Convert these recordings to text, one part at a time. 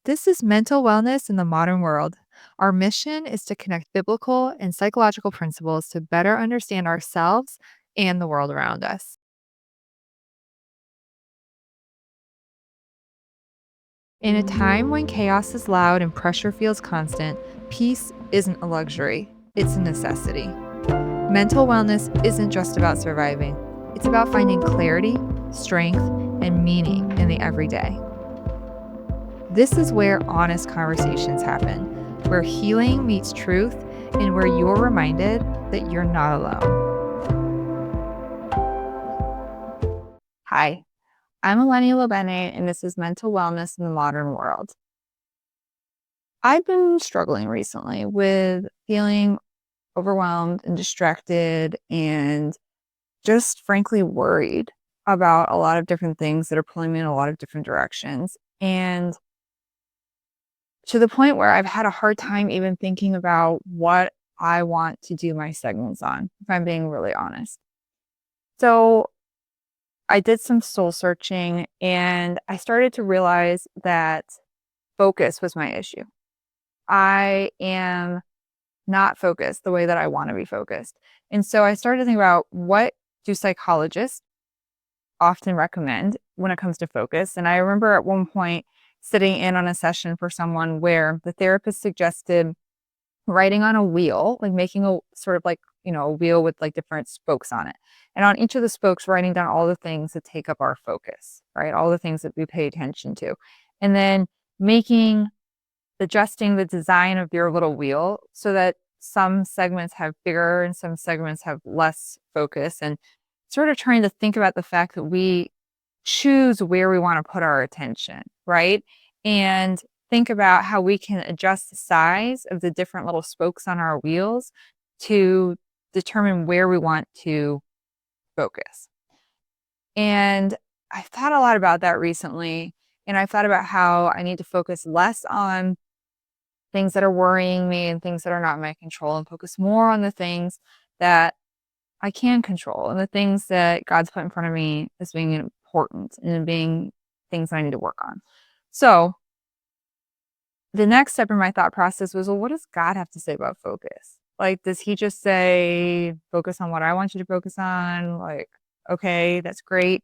This is mental wellness in the modern world. Our mission is to connect biblical and psychological principles to better understand ourselves and the world around us. In a time when chaos is loud and pressure feels constant, peace isn't a luxury, it's a necessity. Mental wellness isn't just about surviving, it's about finding clarity, strength, and meaning in the everyday. This is where honest conversations happen, where healing meets truth, and where you're reminded that you're not alone. Hi, I'm Eleni Lobene, and this is Mental Wellness in the Modern World. I've been struggling recently with feeling overwhelmed and distracted and just frankly worried about a lot of different things that are pulling me in a lot of different directions. And to the point where I've had a hard time even thinking about what I want to do my segments on, if I'm being really honest. So I did some soul searching and I started to realize that focus was my issue. I am not focused the way that I want to be focused. And so I started to think about, what do psychologists often recommend when it comes to focus? And I remember at one point sitting in on a session for someone where the therapist suggested writing on a wheel, like making a sort of like, a wheel with like different spokes on it. And on each of the spokes, writing down all the things that take up our focus, right? All the things that we pay attention to. And then adjusting the design of your little wheel so that some segments have bigger and some segments have less focus, and sort of trying to think about the fact that we choose where we want to put our attention, right? And think about how we can adjust the size of the different little spokes on our wheels to determine where we want to focus. And I've thought a lot about that recently. And I've thought about how I need to focus less on things that are worrying me and things that are not in my control, and focus more on the things that I can control and the things that God's put in front of me as being important and being things that I need to work on. So the next step in my thought process was, well, what does God have to say about focus? Like, does he just say, focus on what I want you to focus on? Like, okay, that's great.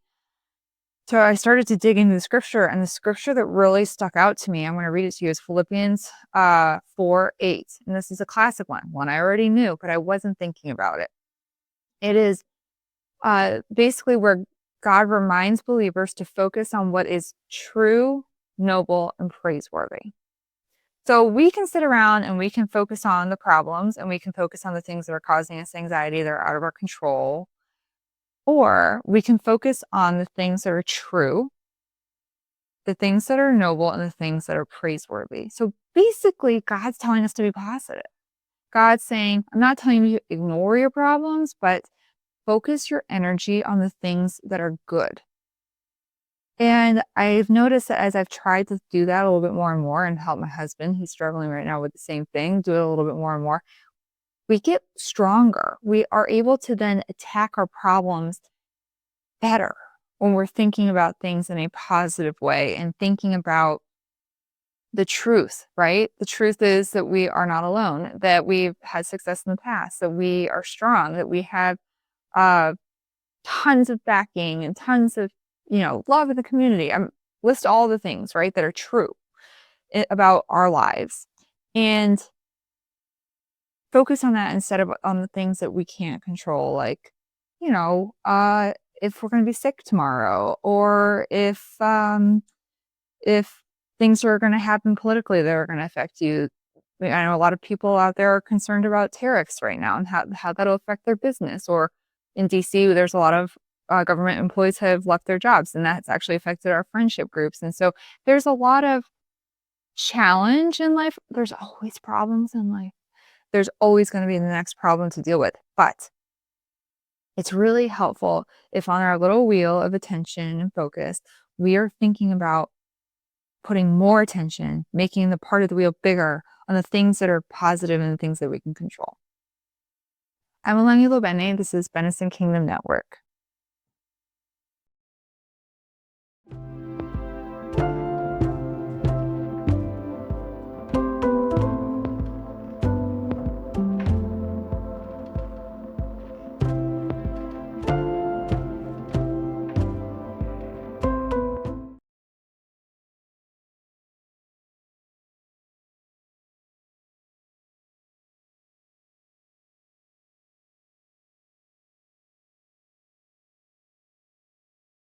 So I started to dig into the scripture, and the scripture that really stuck out to me, I'm going to read it to you, is Philippians 4:8. And this is a classic one I already knew, but I wasn't thinking about it. It is basically where God reminds believers to focus on what is true, noble, and praiseworthy. So we can sit around and we can focus on the problems, and we can focus on the things that are causing us anxiety that are out of our control. Or we can focus on the things that are true, the things that are noble, and the things that are praiseworthy. So basically, God's telling us to be positive. God's saying, I'm not telling you to ignore your problems, but focus your energy on the things that are good. And I've noticed that as I've tried to do that a little bit more and more and help my husband, he's struggling right now with the same thing, do it a little bit more and more, we get stronger. We are able to then attack our problems better when we're thinking about things in a positive way and thinking about the truth, right? The truth is that we are not alone, that we've had success in the past, that we are strong, that we have uh, tons of backing and tons of, love in the community. List all the things, right, that are true about our lives, and focus on that instead of on the things that we can't control, like, if we're going to be sick tomorrow, or if things are going to happen politically that are going to affect you. I know a lot of people out there are concerned about tariffs right now and how that'll affect their business. Or in DC, there's a lot of government employees have left their jobs, and that's actually affected our friendship groups. And so there's a lot of challenge in life. There's always problems in life. There's always going to be the next problem to deal with. But it's really helpful if on our little wheel of attention and focus, we are thinking about putting more attention, making the part of the wheel bigger on the things that are positive and the things that we can control. I'm Eleni Lobene. This is Benison Kingdom Network.